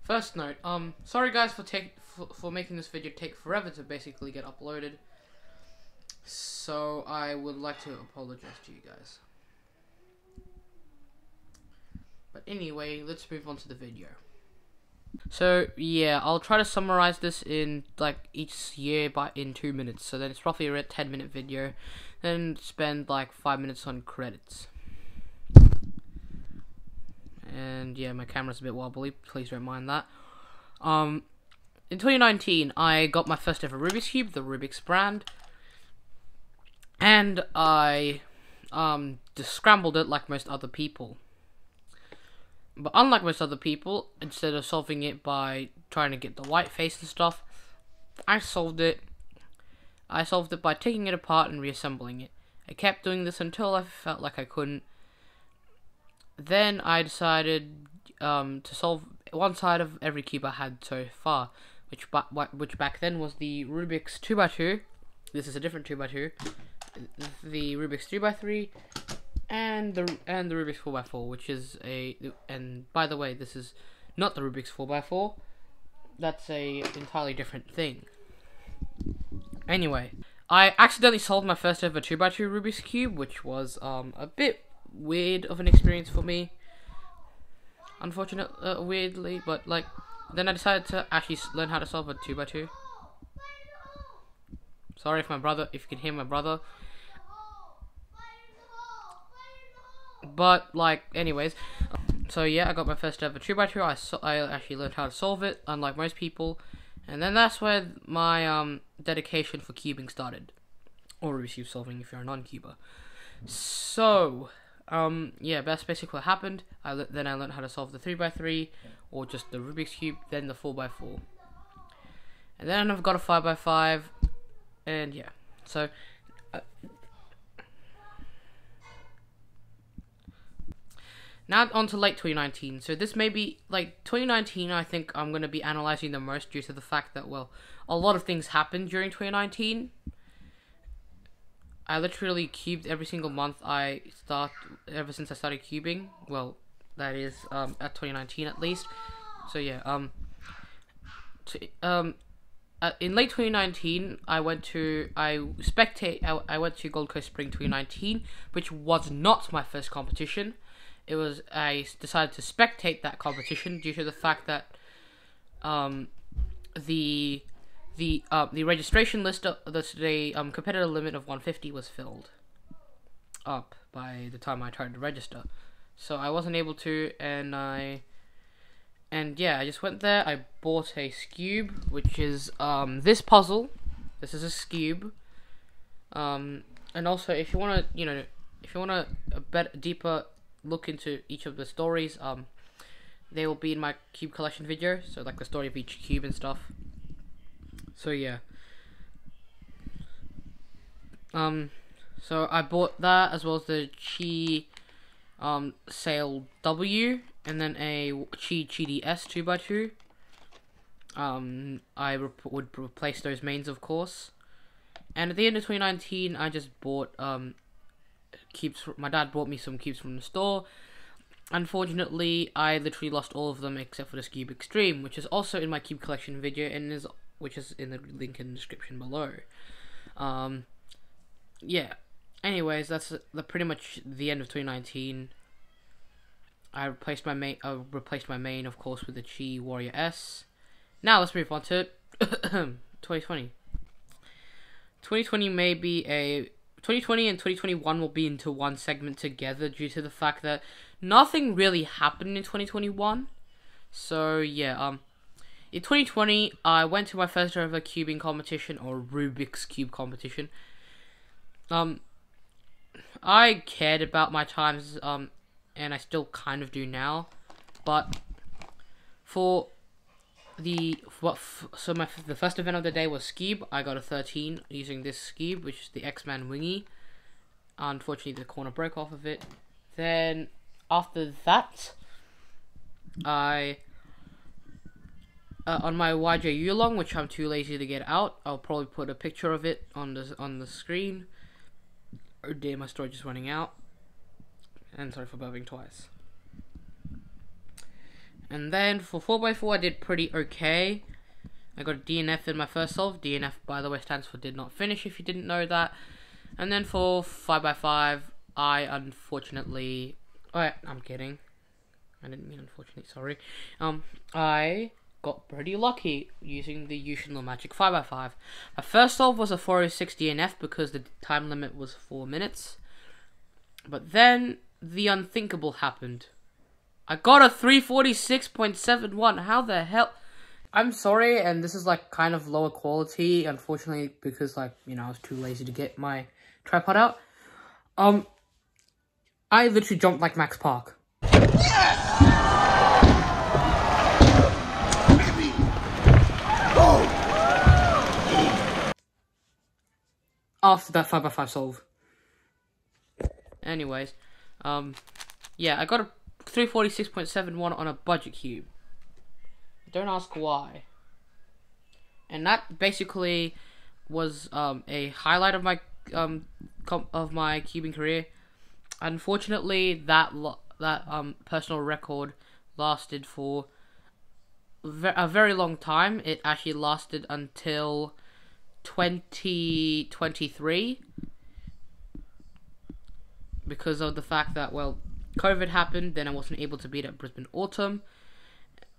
First note, sorry guys for making this video take forever to basically get uploaded. So I would like to apologize to you guys. But anyway, let's move on to the video. So yeah, I'll try to summarize this in like each year in 2 minutes. So then it's roughly a 10-minute video. Then spend like 5 minutes on credits. And yeah, my camera's a bit wobbly, please don't mind that. In 2019, I got my first ever Rubik's Cube, the Rubik's brand. And I just scrambled it like most other people. But unlike most other people, instead of solving it by trying to get the white face and stuff, I solved it by taking it apart and reassembling it. I kept doing this until I felt like I couldn't. Then I decided to solve one side of every cube I had so far, which back then was the Rubik's 2x2. This is a different 2x2. The Rubik's 3x3, and the Rubik's 4x4, which is and by the way, this is not the Rubik's 4x4. That's a entirely different thing. Anyway, I accidentally solved my first ever 2x2 Rubik's Cube, which was a bit weird of an experience for me, weirdly, but like then I decided to actually learn how to solve a 2x2. Sorry if you can hear my brother, but like anyways, so yeah, I got my first ever 2x2. I actually learned how to solve it, unlike most people, and then that's where my dedication for cubing started, or Rubik's Cube solving if you're a non-cuber. So yeah, that's basically what happened. Then I learned how to solve the 3x3, or just the Rubik's Cube, then the 4x4. And then I've got a 5x5, and yeah. So, now on to late 2019. So this may be, like, 2019 I think I'm going to be analyzing the most due to the fact that, well, a lot of things happened during 2019. I literally cubed every single month ever since I started cubing. Well, that is at 2019 at least. So yeah, in late 2019, I went to Gold Coast Spring 2019, which was not my first competition. I decided to spectate that competition due to the fact that the registration list, the competitor limit of 150 was filled up by the time I tried to register, so I wasn't able to, and yeah, I just went there. I bought a Scube, which is this puzzle. This is a Scube, and also if you want a deeper look into each of the stories, they will be in my cube collection video. So like the story of each cube and stuff. So yeah. So I bought that as well as the Chi Sail W, and then a Chi DS 2x2. I would replace those mains, of course. And at the end of 2019, I just bought cubes. My dad bought me some cubes from the store. Unfortunately, I literally lost all of them except for the Cube Extreme, which is also in my cube collection video and which is in the link in the description below. Yeah. Anyways, that's pretty much the end of 2019. I replaced my main, of course, with the Chi Warrior S. Now let's move on to 2020. 2020 and 2021 will be into one segment together due to the fact that nothing really happened in 2021. So yeah, in 2020, I went to my first ever cubing competition, or Rubik's Cube competition. I cared about my times, and I still kind of do now, but the first event of the day was Skib. I got a 13 using this Skib, which is the X-Man Wingy. Unfortunately, the corner broke off of it. then after that, I on my YJ Ulong, which I'm too lazy to get out, I'll probably put a picture of it on the screen. Oh dear, my storage is running out. And sorry for burping twice. And then for 4x4, I did pretty okay. I got a DNF in my first solve. DNF, by the way, stands for did not finish, if you didn't know that. And then for 5x5, I unfortunately... Oh, I'm kidding. I didn't mean unfortunately, sorry. I got pretty lucky using the usual magic 5x5. My first solve was a 406 DNF because the time limit was 4 minutes. But then the unthinkable happened. I got a 346.71. How the hell? I'm sorry, and this is like kind of lower quality, unfortunately, because like, you know, I was too lazy to get my tripod out. I literally jumped like Max Park. After that 5x5 solve. Anyways, yeah, I got a 346.71 on a budget cube. Don't ask why. And that basically was a highlight of my cubing career. Unfortunately, that personal record lasted for a very long time. It actually lasted until 2023 because of the fact that, well, COVID happened, then I wasn't able to beat it at Brisbane Autumn,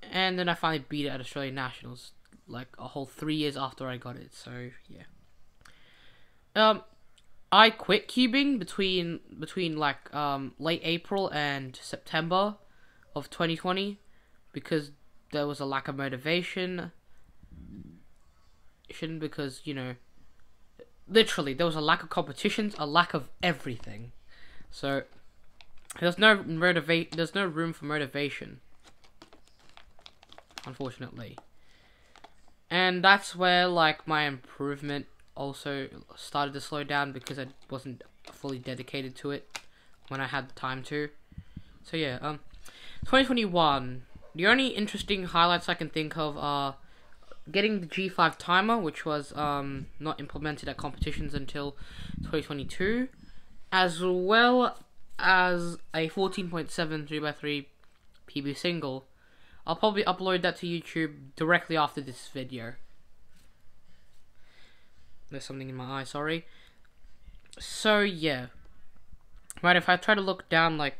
and then I finally beat it at Australian Nationals, like a whole 3 years after I got it. So yeah, I quit cubing between like late April and September of 2020 because there was a lack of motivation. Because, you know, literally there was a lack of competitions, a lack of everything. So there's no room for motivation, unfortunately. And that's where like my improvement also started to slow down because I wasn't fully dedicated to it when I had the time to. So yeah, 2021. The only interesting highlights I can think of are getting the G5 timer, which was not implemented at competitions until 2022, as well as a 14.7 3x3 PB single. I'll probably upload that to YouTube directly after this video. There's something in my eye, sorry. So yeah, right, if I try to look down, like,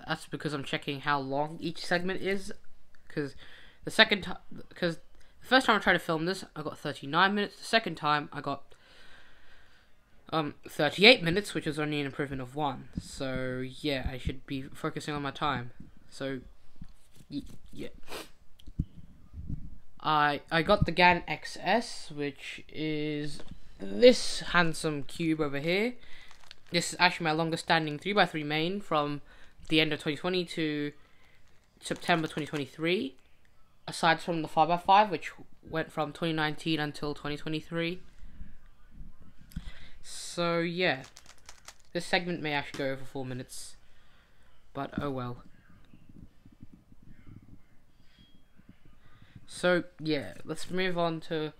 that's because I'm checking how long each segment is, because the first time I tried to film this, I got 39 minutes. The second time, I got 38 minutes, which is only an improvement of 1. So yeah, I should be focusing on my time. So yeah, I got the GAN XS, which is this handsome cube over here. This is actually my longest standing 3x3 main from the end of 2020 to September 2023. Aside from the 5x5, which went from 2019 until 2023. So yeah, this segment may actually go over 4 minutes, but oh well. So yeah, let's move on to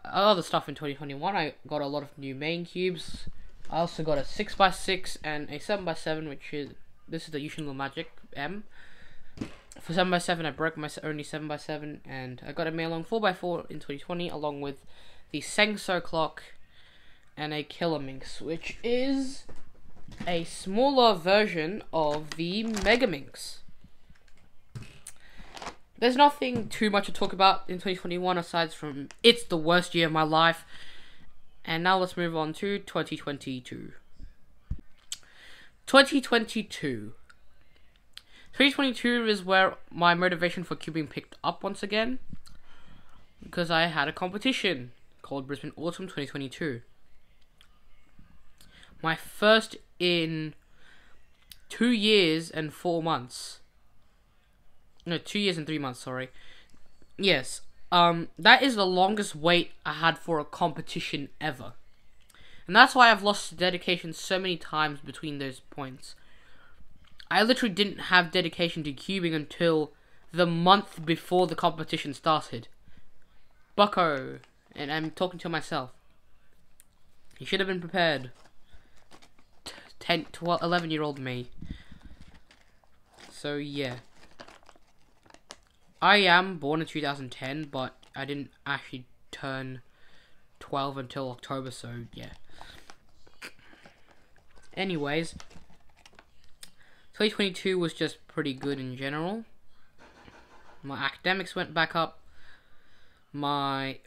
other stuff in 2021. I got a lot of new main cubes. I also got a 6x6 and a 7x7, this is the Usual Magic M. For 7x7, I broke my only 7x7, and I got a Mailong 4x4 in 2020, along with the Sengso clock and a Killer Minx, which is a smaller version of the Mega Minx. There's nothing too much to talk about in 2021 aside from it's the worst year of my life. And now let's move on to 2022. 2022 is where my motivation for cubing picked up once again, because I had a competition called Brisbane Autumn 2022. My first in 2 years and 4 months. No, 2 years and 3 months, sorry. Yes, that is the longest wait I had for a competition ever. And that's why I've lost dedication so many times between those points. I literally didn't have dedication to cubing until the month before the competition started. Bucko. And I'm talking to myself. You should have been prepared. 10, 12, 11-year-old me. So, yeah. I am born in 2010, but I didn't actually turn 12 until October, so, yeah. Anyways, 2022 was just pretty good in general. My academics went back up. My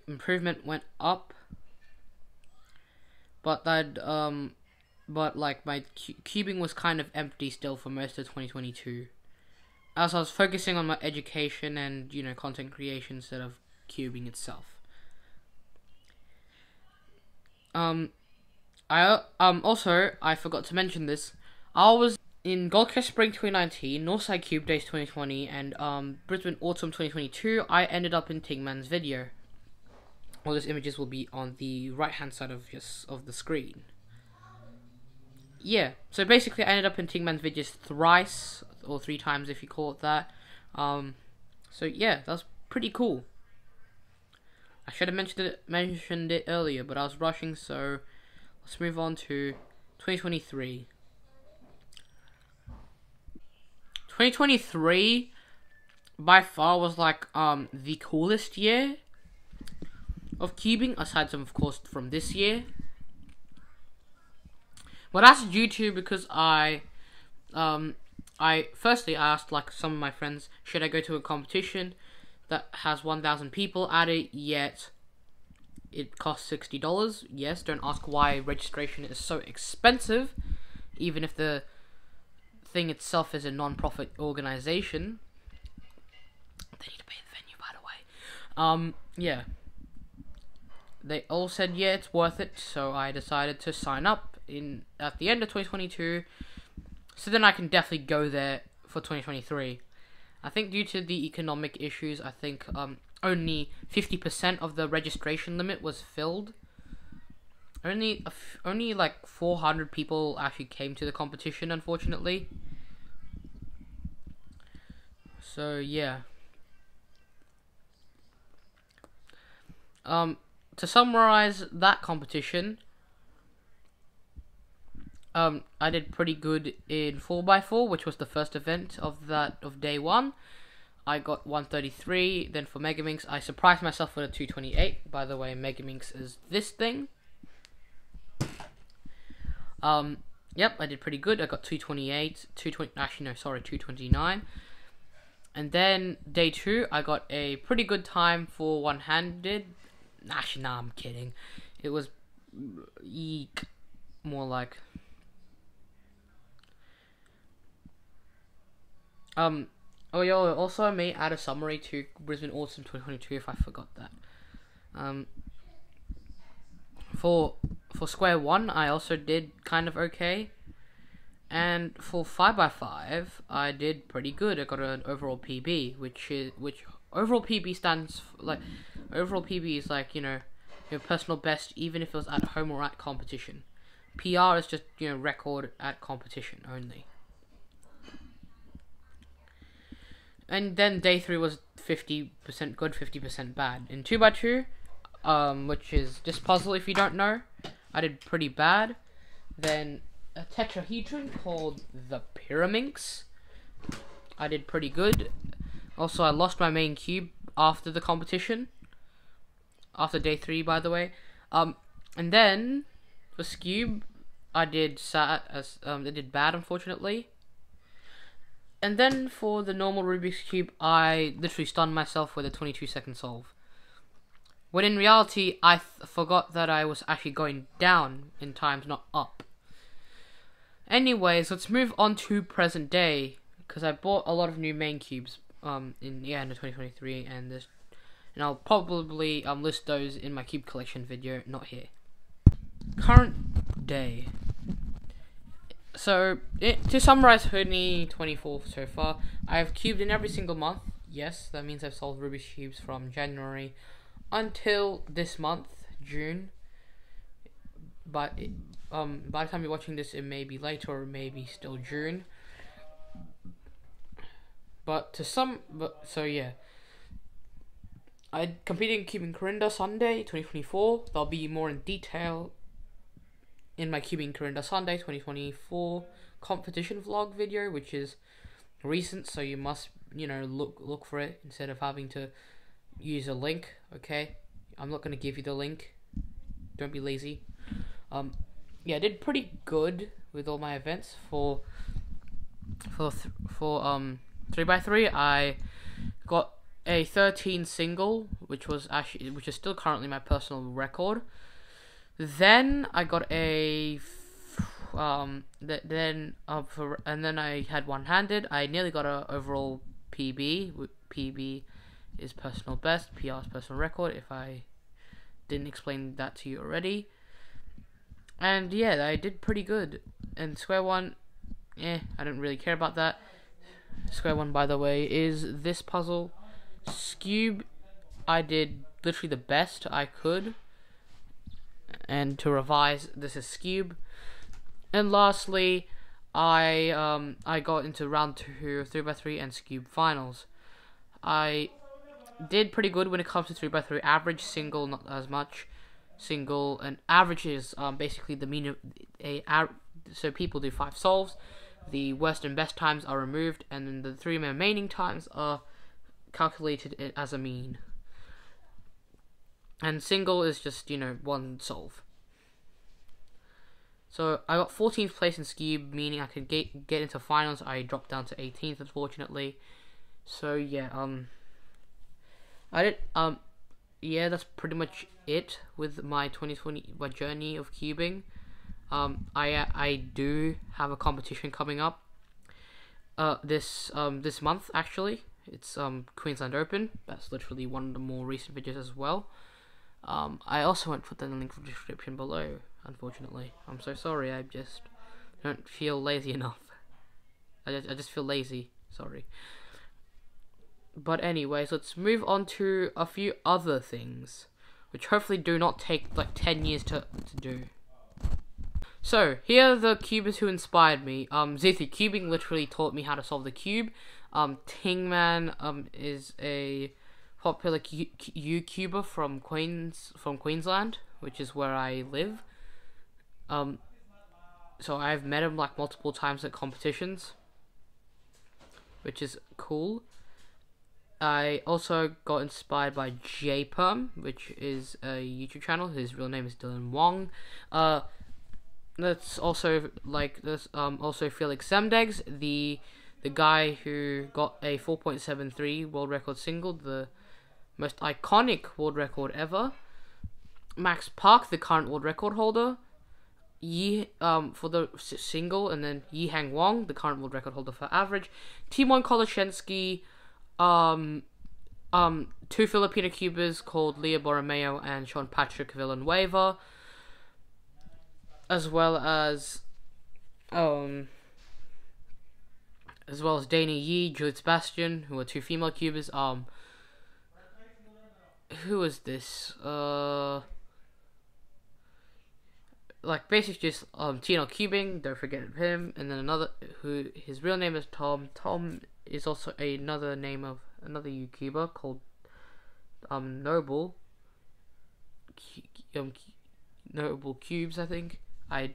improvement went up. But my cubing was kind of empty still for most of 2022. As I was focusing on my education and, content creation instead of cubing itself. I forgot to mention this. I was in Gold Coast Spring 2019, Northside Cube Days 2020, and Brisbane Autumn 2022. I ended up in Tingman's video. All those images will be on the right hand side of the screen. Yeah, so basically I ended up in Tingman's videos thrice, or 3 times if you call it that. So yeah, that's pretty cool. I should have mentioned it earlier, but I was rushing, so let's move on to 2023. 2023 by far was the coolest year of cubing, aside from, of course, from this year. Well, that's due to because I firstly asked some of my friends, should I go to a competition that has 1,000 people at it, yet it costs $60. Yes, don't ask why registration is so expensive, even if the thing itself is a non-profit organization. They need to pay the venue, by the way. Yeah. They all said, yeah, it's worth it, so I decided to sign up at the end of 2022, so then I can definitely go there for 2023. I think due to the economic issues, I think only 50% of the registration limit was filled. Only 400 people actually came to the competition, unfortunately. So yeah. To summarize that competition, I did pretty good in 4x4, which was the first event of day 1. I got 133. Then for Megaminx, I surprised myself with a 228. By the way, Megaminx is this thing. Yep, I did pretty good. I got 228, 229. And then day 2, I got a pretty good time for one-handed. Actually, nah, I'm kidding. It was more like oh yeah, also I may add a summary to Brisbane Autumn 2022 if I forgot that. For square 1, I also did kind of okay. And for 5x5, I did pretty good. I got an overall PB, which overall PB stands for, overall PB is your personal best, even if it was at home or at competition. PR is just record at competition only. And then day 3 was 50% good, 50% bad. In 2x2, which is this puzzle, if you don't know, I did pretty bad. Then a tetrahedron called the Pyraminx, I did pretty good. Also, I lost my main cube after the competition. After day 3, by the way. And then for Scube, I did bad, unfortunately. And then for the normal Rubik's Cube, I literally stunned myself with a 22-second solve. When in reality, I forgot that I was actually going down in times, not up. Anyways, let's move on to present day, because I bought a lot of new main cubes in the end of 2023, and I'll probably list those in my cube collection video, not here. Current day. So, to summarize 2024 so far, I have cubed in every single month. Yes, that means I've solved Rubik's Cubes from January until this month, June. by the time you're watching this, it may be later or maybe still June. But so yeah. I competed in Cubing Corinda Sunday 2024. There'll be more in detail in my Cubing Corinda Sunday 2024 competition vlog video, which is recent, so you must, look for it instead of having to use a link. Okay, I'm not gonna give you the link. Don't be lazy. Yeah, I did pretty good with all my events for 3x3. I got a 13 single, which is still currently my personal record. Then I got and then I had one-handed. I nearly got a overall PB. PB is personal best. PR is personal record. If I didn't explain that to you already. And yeah, I did pretty good. And square one, I don't really care about that. Square one, by the way, is this puzzle. Scube, I did literally the best I could. And to revise, this is Scube. And lastly, I got into round 2 of 3x3 and Scube finals. I did pretty good when it comes to 3x3 average, single not as much. Single and average is basically the mean of so people do 5 solves. The worst and best times are removed, and then the 3 remaining times are calculated as a mean. And single is just, 1 solve. So I got 14th place in Scube, meaning I could get into finals. I dropped down to 18th, unfortunately. So yeah, yeah, that's pretty much it with my 2020 journey of cubing. I do have a competition coming up. This month actually. It's Queensland Open. That's literally one of the more recent videos as well. I also won't put the link in the description below, unfortunately. I'm so sorry, I just don't feel lazy enough. I just feel lazy, sorry. But anyways, let's move on to a few other things, which hopefully do not take like 10 years to do. So, here are the cubers who inspired me. Z3 Cubing literally taught me how to solve the cube. Tingman is a popular YouTuber from Queensland, which is where I live. So I've met him like multiple times at competitions, which is cool. I also got inspired by JPerm, which is a YouTube channel. His real name is Dylan Wong. That's also also Felix Zemdegs, the guy who got a 4.73 world record single, the most iconic world record ever. Max Park, the current world record holder. For the single, and then Yi Hang Wong, the current world record holder for average. Timon Kolashensky, 2 Filipino cubers called Leah Borromeo and Sean Patrick Villanueva, as well as Dana Yi, Juliet Sebastian, who are 2 female cubers. Who is this? Like basically just Tino Cubing, don't forget him, and then another who his real name is Tom. Tom is also another name of another YouTuber called Noble Cubes, I think. I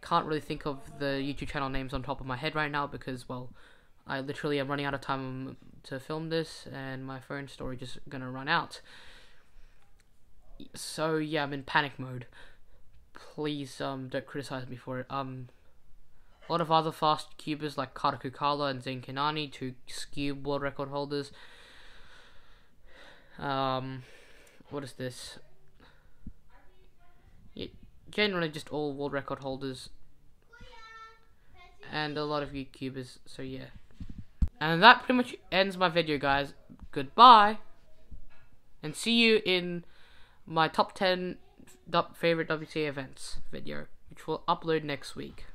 can't really think of the YouTube channel names on top of my head right now because, well, I literally am running out of time to film this and my phone storage is gonna run out. So yeah, I'm in panic mode. Please don't criticize me for it. A lot of other fast cubers like Kata Kukala and Zane Kinani, 2 Scube world record holders. What is this? Yeah, generally just all world record holders and a lot of YouTubers, so yeah. And that pretty much ends my video, guys. Goodbye, and see you in my top 10 favorite WTA events video, which will upload next week.